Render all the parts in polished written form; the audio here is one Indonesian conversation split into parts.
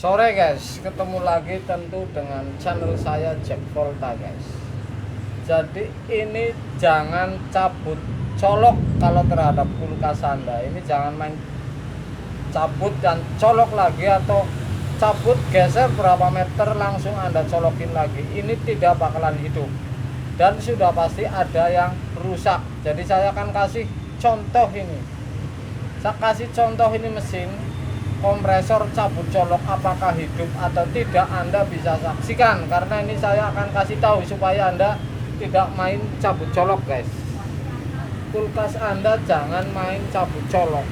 Sore guys, ketemu lagi tentu dengan channel saya Jack Volta guys. Jadi ini jangan cabut colok kalau terhadap kulkas Anda. Ini jangan main cabut dan colok lagi atau cabut geser berapa meter langsung Anda colokin lagi. Ini tidak bakalan hidup. Dan sudah pasti ada yang rusak. Jadi saya akan kasih contoh ini. Saya kasih contoh ini mesin kompresor cabut colok apakah hidup atau tidak, Anda bisa saksikan karena ini saya akan kasih tahu supaya Anda tidak main cabut colok guys. Kulkas Anda jangan main cabut colok.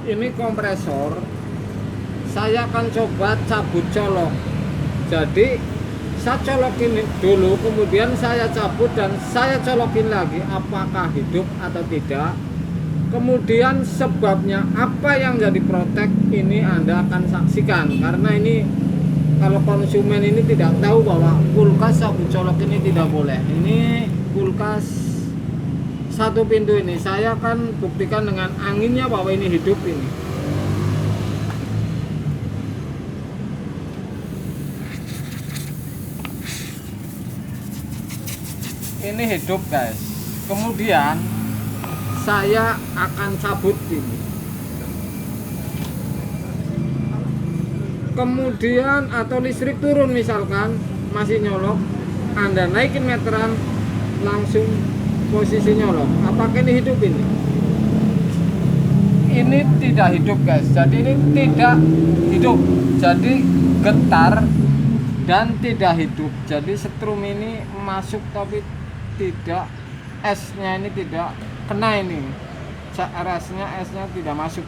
Ini kompresor saya akan coba cabut colok. Jadi saya colokin dulu, kemudian saya cabut dan saya colokin lagi apakah hidup atau tidak. Kemudian sebabnya apa yang jadi protek ini Anda akan saksikan karena ini kalau konsumen ini tidak tahu bahwa kulkas cabut colok ini tidak boleh. Ini kulkas satu pintu ini saya akan buktikan dengan anginnya bahwa ini hidup ini. Ini hidup guys. Kemudian saya akan cabut ini. Kemudian atau listrik turun misalkan masih nyolok, Anda naikin meteran langsung posisi nyolok. Apakah ini hidup ini? Ini tidak hidup guys. Jadi ini tidak hidup. Jadi getar dan tidak hidup. Jadi setrum ini masuk tapi tidak, esnya ini tidak kena ini. CRS-nya, esnya tidak masuk.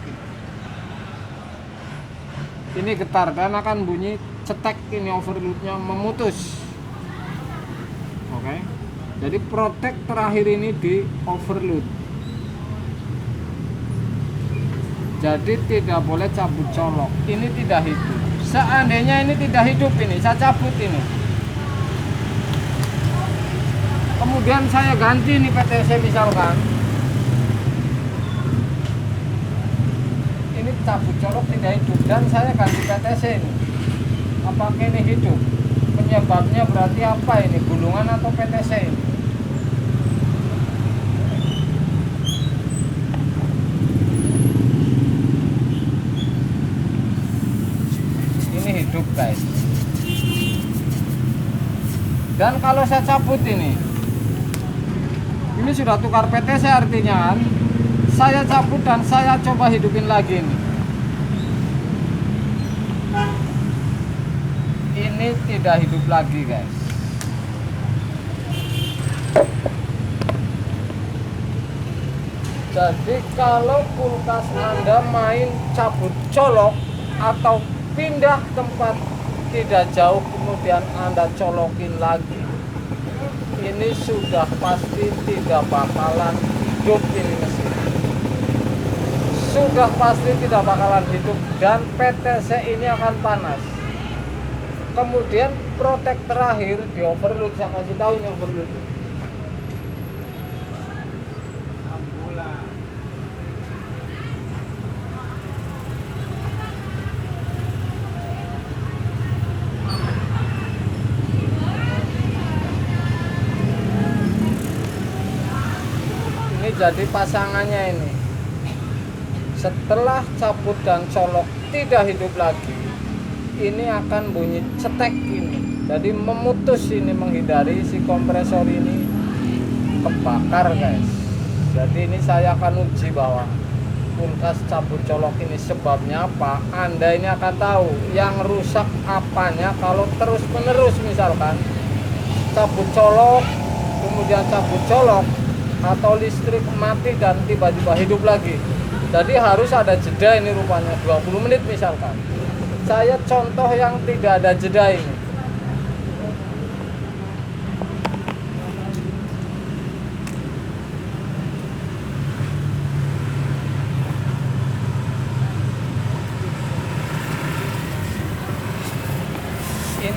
Ini getar dan akan bunyi cetek, ini overloadnya memutus. Oke. Jadi protek terakhir ini di overload. Jadi tidak boleh cabut colok. Ini tidak hidup. Seandainya ini tidak hidup ini, saya cabut ini. Kemudian saya ganti ini PTC misalkan. Ini cabut colok tidak hidup dan saya ganti PTC ini. Apakah ini hidup? Penyebabnya berarti apa ini? Gulungan atau PTC ini? Ini hidup guys. Dan kalau saya cabut ini sudah tukar PTC artinya kan. Saya cabut dan saya coba hidupin lagi ini. Ini tidak hidup lagi guys. Jadi kalau kulkas Anda main cabut colok atau pindah tempat tidak jauh kemudian Anda colokin lagi, ini sudah pasti tidak bakalan hidup ini mesin. Sudah pasti tidak bakalan hidup dan PTC ini akan panas. Kemudian protek terakhir di overload, saya kasih tahu ini overload. Ini jadi pasangannya ini. Setelah cabut dan colok tidak hidup lagi, ini akan bunyi cetek ini. Jadi memutus ini, menghindari si kompresor ini kebakar guys. Jadi ini saya akan uji bahwa kulkas cabut colok ini sebabnya apa. Anda ini akan tahu yang rusak apanya kalau terus menerus misalkan cabut colok kemudian cabut colok atau listrik mati dan tiba-tiba hidup lagi. Jadi harus ada jeda ini rupanya 20 menit misalkan. Saya contoh yang tidak ada jeda ini.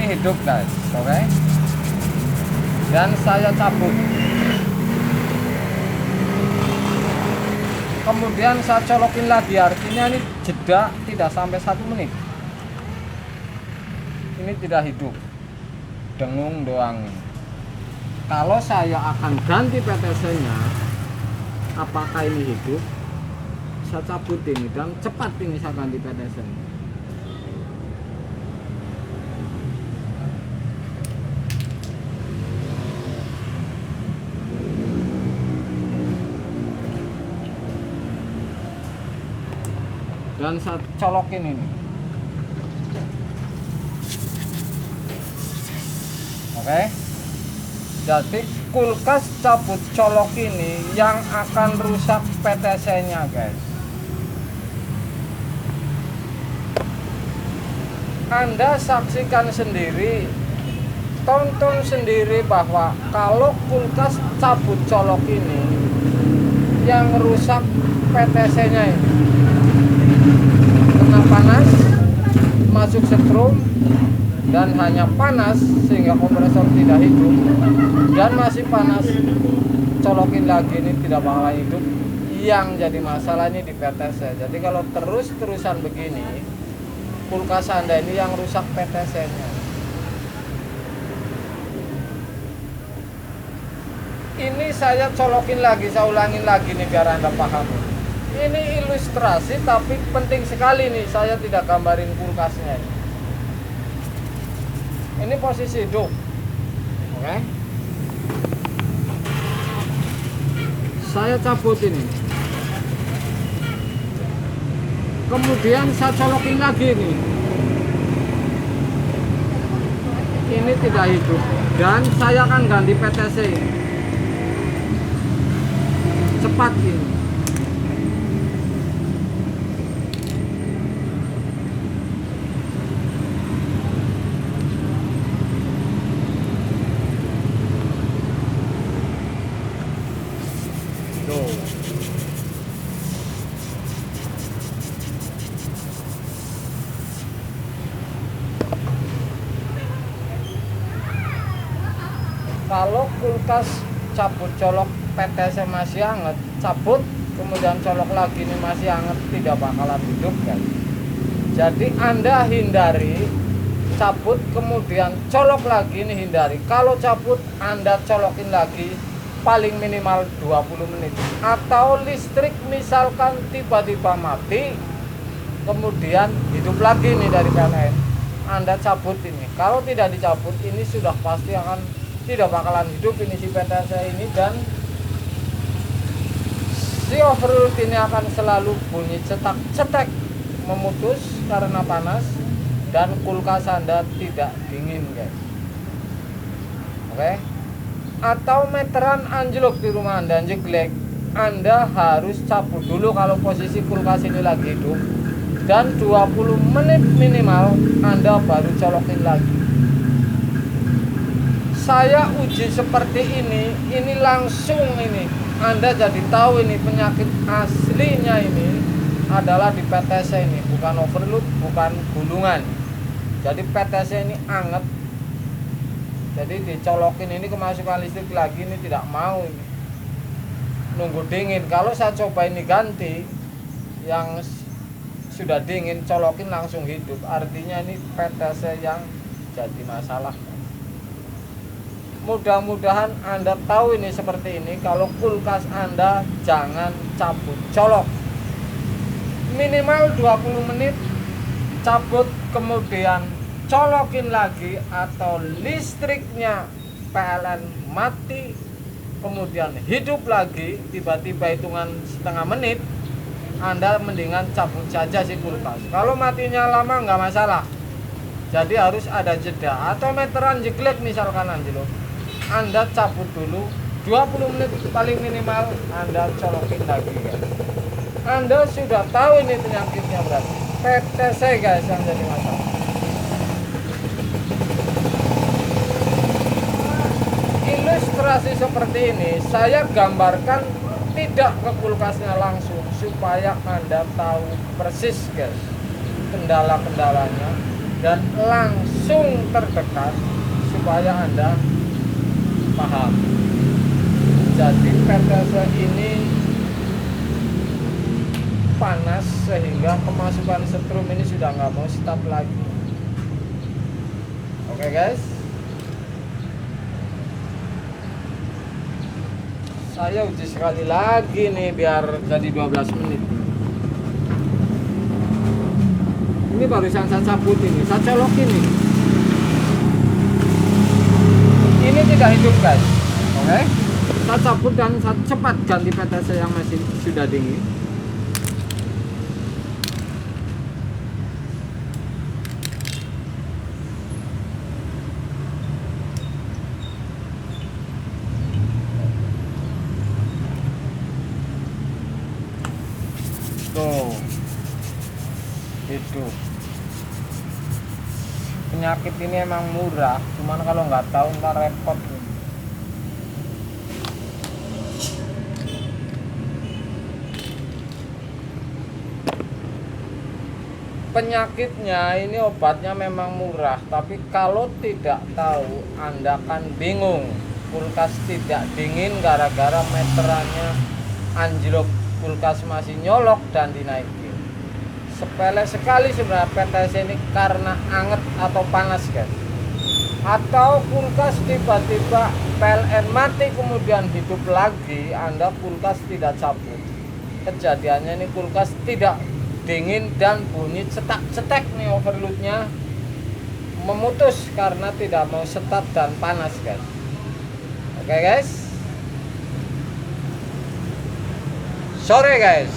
hidup guys, oke. Dan saya cabut, kemudian saya colokin lagi, artinya ini jeda tidak sampai 1 menit. Ini tidak hidup, dengung doang. Kalau saya akan ganti PTC nya, apakah ini hidup, saya cabut ini dan cepat ini saya ganti PTC nya. Dan saya colokin ini, oke. Jadi kulkas cabut colok ini yang akan rusak PTC nya guys. Anda saksikan sendiri, tonton sendiri bahwa kalau kulkas cabut colok ini yang rusak PTC nya ini, kena panas, masuk setrum, dan hanya panas sehingga kompresor tidak hidup, dan masih panas, colokin lagi ini tidak bakal hidup. Yang jadi masalah ini di PTC. Jadi kalau terus-terusan begini, kulkas Anda ini yang rusak PTC nya. Ini saya colokin lagi, saya ulangin lagi nih biar Anda paham. Ini ilustrasi tapi penting sekali nih, saya tidak gambarin kulkasnya ini. Ini posisi hidup, oke. Saya cabut ini, kemudian saya colokin lagi nih. Ini tidak hidup dan saya akan ganti PTC ini. Cepat ini. Kalau kulkas cabut colok PTC masih hangat, cabut kemudian colok lagi ini masih hangat, tidak bakalan hidup kan. Jadi Anda hindari cabut kemudian colok lagi, ini hindari. Kalau cabut Anda colokin lagi paling minimal 20 menit. Atau listrik misalkan tiba-tiba mati kemudian hidup lagi nih dari PLN, Anda cabut ini. Kalau tidak dicabut ini sudah pasti akan tidak bakalan hidup ini si PTC ini, dan si overload ini akan selalu bunyi cetak-cetek, memutus karena panas, dan kulkas Anda tidak dingin guys, oke. Atau meteran anjlok di rumah Anda, jeglek, Anda harus cabut dulu kalau posisi kulkas ini lagi hidup, dan 20 menit minimal Anda baru colokin lagi. Saya uji seperti ini langsung ini Anda jadi tahu ini penyakit aslinya ini adalah di PTC ini, bukan overload, bukan gulungan. Jadi PTC ini anget, jadi dicolokin ini kemasukan listrik lagi ini tidak mau ini, nunggu dingin. Kalau saya coba ini ganti yang sudah dingin, colokin langsung hidup, artinya ini PTC yang jadi masalah. Mudah-mudahan Anda tahu ini seperti ini. Kalau kulkas Anda jangan cabut colok, minimal 20 menit cabut kemudian colokin lagi, atau listriknya PLN mati kemudian hidup lagi tiba-tiba hitungan setengah menit, Anda mendingan cabut saja si kulkas. Kalau matinya lama nggak masalah, jadi harus ada jeda. Atau meteran jeglek misalkan anjlok, Anda cabut dulu 20 menit paling minimal, Anda colokin lagi guys. Anda sudah tahu ini penyakitnya berarti PTC guys yang jadi masalah. Ilustrasi seperti ini saya gambarkan tidak ke kulkasnya langsung supaya Anda tahu persis guys kendala-kendalanya, dan langsung langsung terdekat supaya Anda paham. Jadi PTC ini panas sehingga kemasukan setrum ini sudah nggak mau start lagi. Oke guys, saya uji sekali lagi nih biar jadi 12 menit. Ini barusan saya cabut ini, saya colok ini. Ini tidak hidup guys. Oke, saya cabut dan saya cepat ganti PTC yang masih sudah dingin. Tuh, itu penyakit ini emang murah, cuman kalau nggak tahu ntar repot. Penyakitnya ini obatnya memang murah, tapi kalau tidak tahu Anda kan bingung. Kulkas tidak dingin gara-gara meterannya anjlok, kulkas masih nyolok dan dinaikin. Sepele sekali sebenarnya PTC ini karena anget atau panas guys. Atau kulkas tiba-tiba PLN mati kemudian hidup lagi, Anda kulkas tidak cabut. Kejadiannya ini kulkas tidak dingin dan bunyi cetak-cetek nih, overloadnya memutus karena tidak mau start dan panas guys. Oke guys, sorry guys.